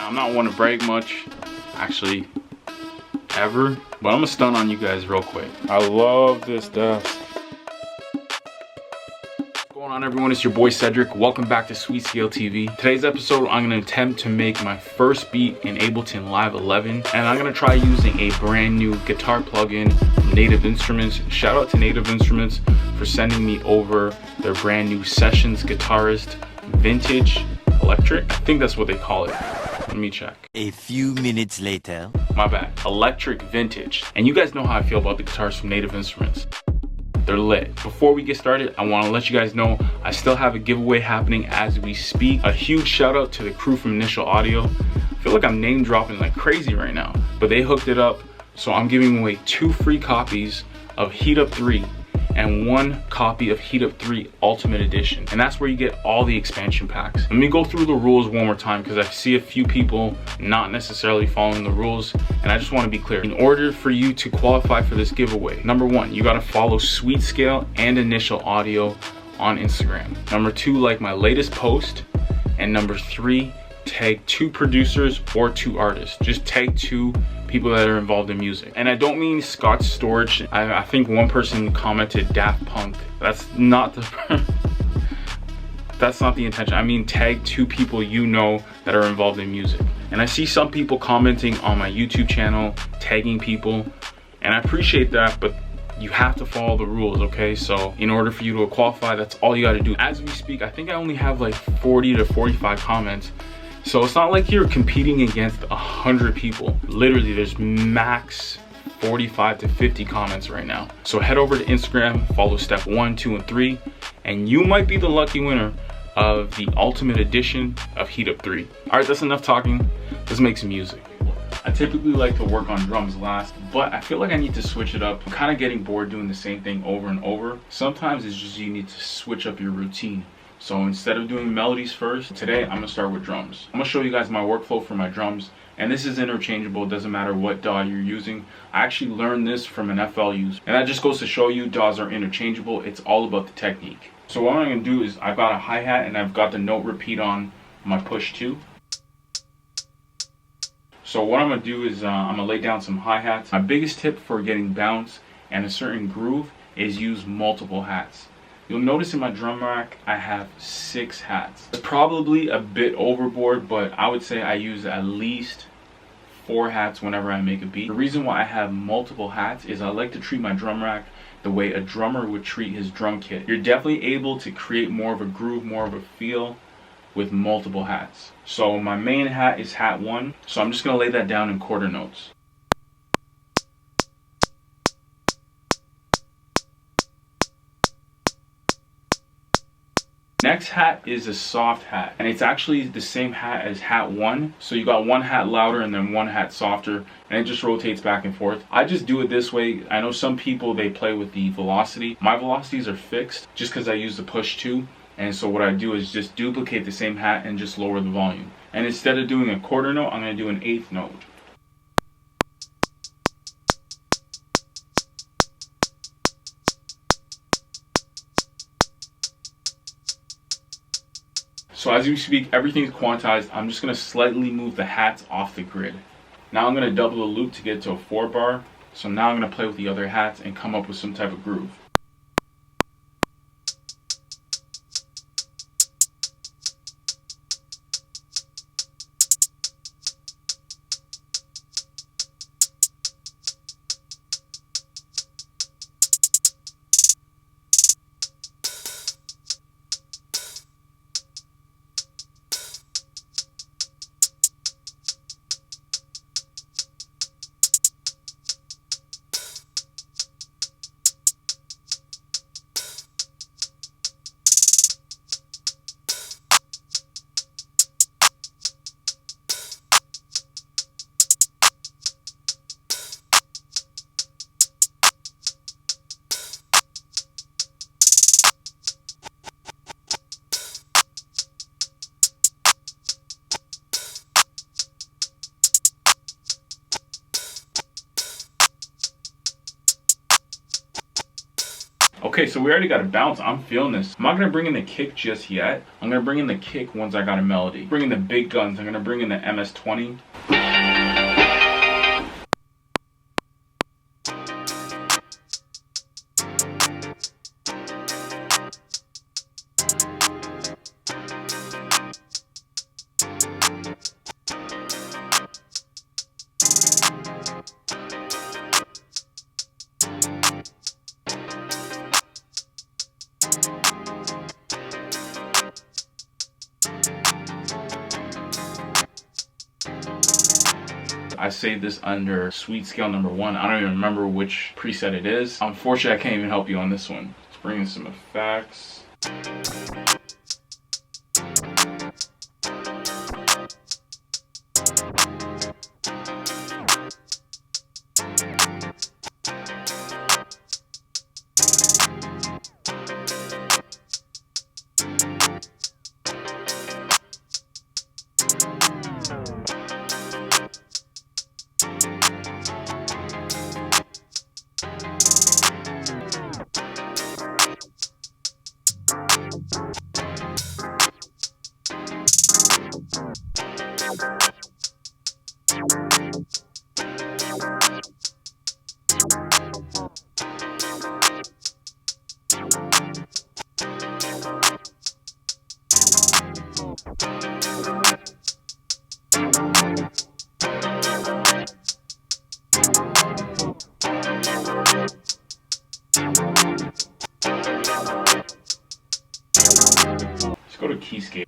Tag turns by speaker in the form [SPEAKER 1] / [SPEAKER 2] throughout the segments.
[SPEAKER 1] Now, I'm not one to brag much, actually, ever, but I'm gonna stun on you guys real quick. I love this desk. What's going on, everyone? It's your boy Cedric. Welcome back to Sweet Scale TV. Today's episode, I'm gonna attempt to make my first beat in Ableton Live 11, and I'm gonna try using a brand new guitar plugin from Native Instruments. Shout out to Native Instruments for sending me over their brand new Sessions Guitarist Vintage Electric. I think that's what they call it. Let me check.
[SPEAKER 2] A few minutes later.
[SPEAKER 1] My bad. Electric Vintage. And you guys know how I feel about the guitars from Native Instruments. They're lit. Before we get started, I want to let you guys know I still have a giveaway happening as we speak. A huge shout out to the crew from Initial Audio. I feel like I'm name dropping like crazy right now, but they hooked it up. So I'm giving away 2 free copies of Heat Up 3 and 1 copy of Heat Up 3 Ultimate Edition. And that's where you get all the expansion packs. Let me go through the rules one more time because I see a few people not necessarily following the rules, and I just want to be clear. In order for you to qualify for this giveaway, number 1, you got to follow Sweet Scale and Initial Audio on Instagram. Number 2, like my latest post. And number 3, tag 2 producers or 2 artists. Just tag 2 people that are involved in music. And I don't mean Scott Storch. I think one person commented Daft Punk. That's not the that's not the intention. I mean tag 2 people you know that are involved in music. And I see some people commenting on my YouTube channel, tagging people, and I appreciate that, but you have to follow the rules, okay? So in order for you to qualify, that's all you got to do. As we speak, I think I only have like 40 to 45 comments. So it's not like you're competing against 100 people. Literally, there's max 45 to 50 comments right now. So head over to Instagram, follow step 1, 2, and 3, and you might be the lucky winner of the Ultimate Edition of Heat Up 3. All right, that's enough talking. Let's make some music. I typically like to work on drums last, but I feel like I need to switch it up. I'm kind of getting bored doing the same thing over and over. Sometimes it's just you need to switch up your routine. So instead of doing melodies first, today I'm gonna start with drums. I'm gonna show you guys my workflow for my drums, and this is interchangeable. It doesn't matter what DAW you're using. I actually learned this from an FL user, and that just goes to show you DAWs are interchangeable. It's all about the technique. So what I'm gonna do is I've got a hi-hat and I've got the note repeat on my push 2. So what I'm gonna do is I'm gonna lay down some hi-hats. My biggest tip for getting bounce and a certain groove is use multiple hats. You'll notice in my drum rack, I have 6 hats. It's probably a bit overboard, but I would say I use at least 4 hats whenever I make a beat. The reason why I have multiple hats is I like to treat my drum rack the way a drummer would treat his drum kit. You're definitely able to create more of a groove, more of a feel with multiple hats. So my main hat is hat 1, so I'm just gonna lay that down in quarter notes. Next hat is a soft hat, and it's actually the same hat as hat 1. So you got 1 hat louder and then 1 hat softer, and it just rotates back and forth. I just do it this way. I know some people, they play with the velocity. My velocities are fixed just because I use the push 2. And so what I do is just duplicate the same hat and just lower the volume. And instead of doing a quarter note, I'm going to do an 1/8 note. So as you speak, everything's quantized. I'm just gonna slightly move the hats off the grid. Now I'm gonna double the loop to get to a 4 bar. So now I'm gonna play with the other hats and come up with some type of groove. Okay, so we already got a bounce. I'm feeling this. I'm not gonna bring in the kick just yet. I'm gonna bring in the kick once I got a melody. Bring in the big guns. I'm gonna bring in the MS-20. I saved this under sweet scale number 1. I don't even remember which preset it is. Unfortunately, I can't even help you on this one. Let's bring in some effects. Let's go to keyscape.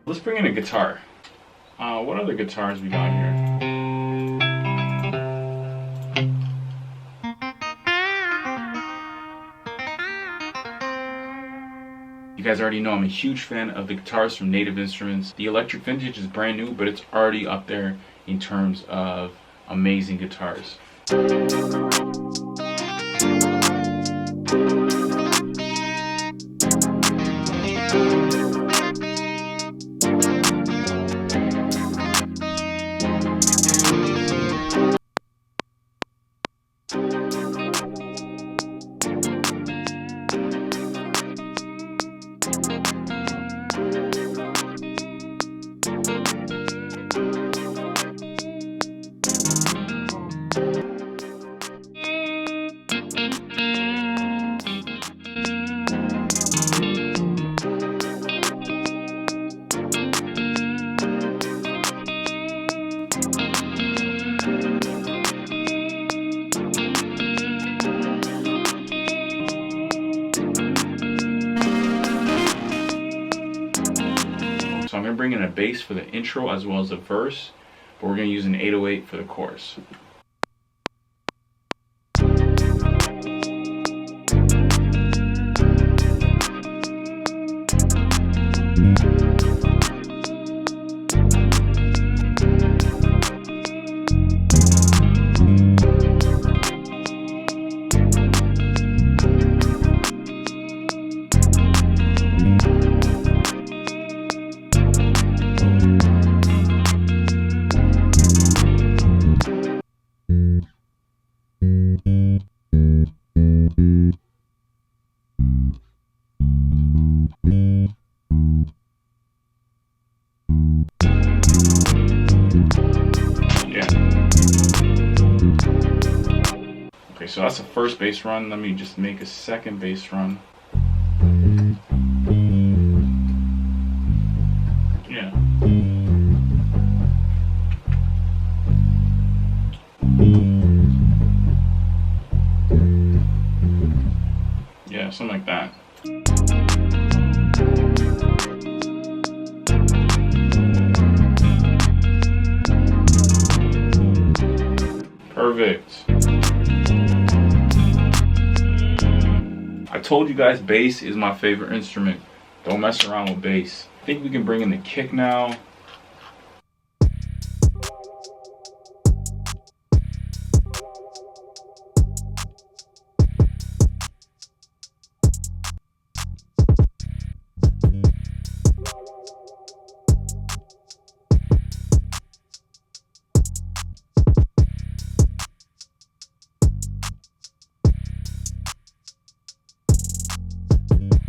[SPEAKER 1] Let's bring in a guitar. What other guitars we got here? You guys already know I'm a huge fan of the guitars from Native Instruments. The electric vintage is brand new, but it's already up there in terms of amazing guitars. So I'm going to bring in a bass for the intro as well as the verse, but we're going to use an 808 for the chorus. So that's the first bass run. Let me just make a second bass run. Yeah. something like that. Perfect. I told you guys bass is my favorite instrument. Don't mess around with bass. I think we can bring in the kick now.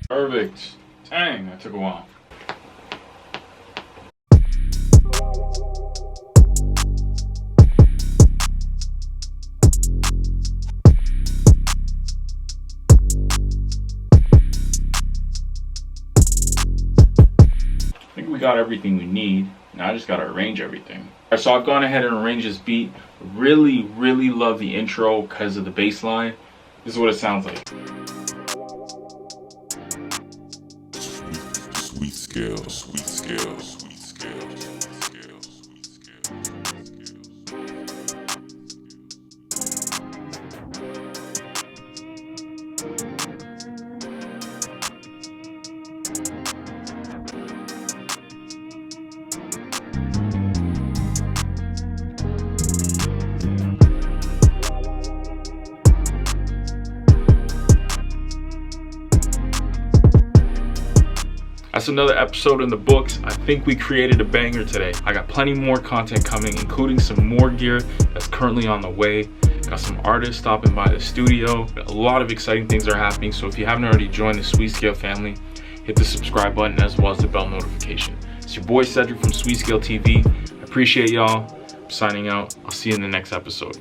[SPEAKER 1] Perfect. Dang, that took a while. I think we got everything we need. Now I just gotta arrange everything. Alright, so I've gone ahead and arranged this beat. Really love the intro because of the bass line. This is what it sounds like.
[SPEAKER 3] Sweet scale, sweet scale, sweet scale, sweet scale, sweet scale.
[SPEAKER 1] That's another episode in the books. I think we created a banger today. I got plenty more content coming, including some more gear that's currently on the way. Got some artists stopping by the studio. A lot of exciting things are happening. So if you haven't already joined the Sweet Scale family, hit the subscribe button as well as the bell notification. It's your boy Cedric from Sweet Scale TV. I appreciate y'all. I'm signing out. I'll see you in the next episode.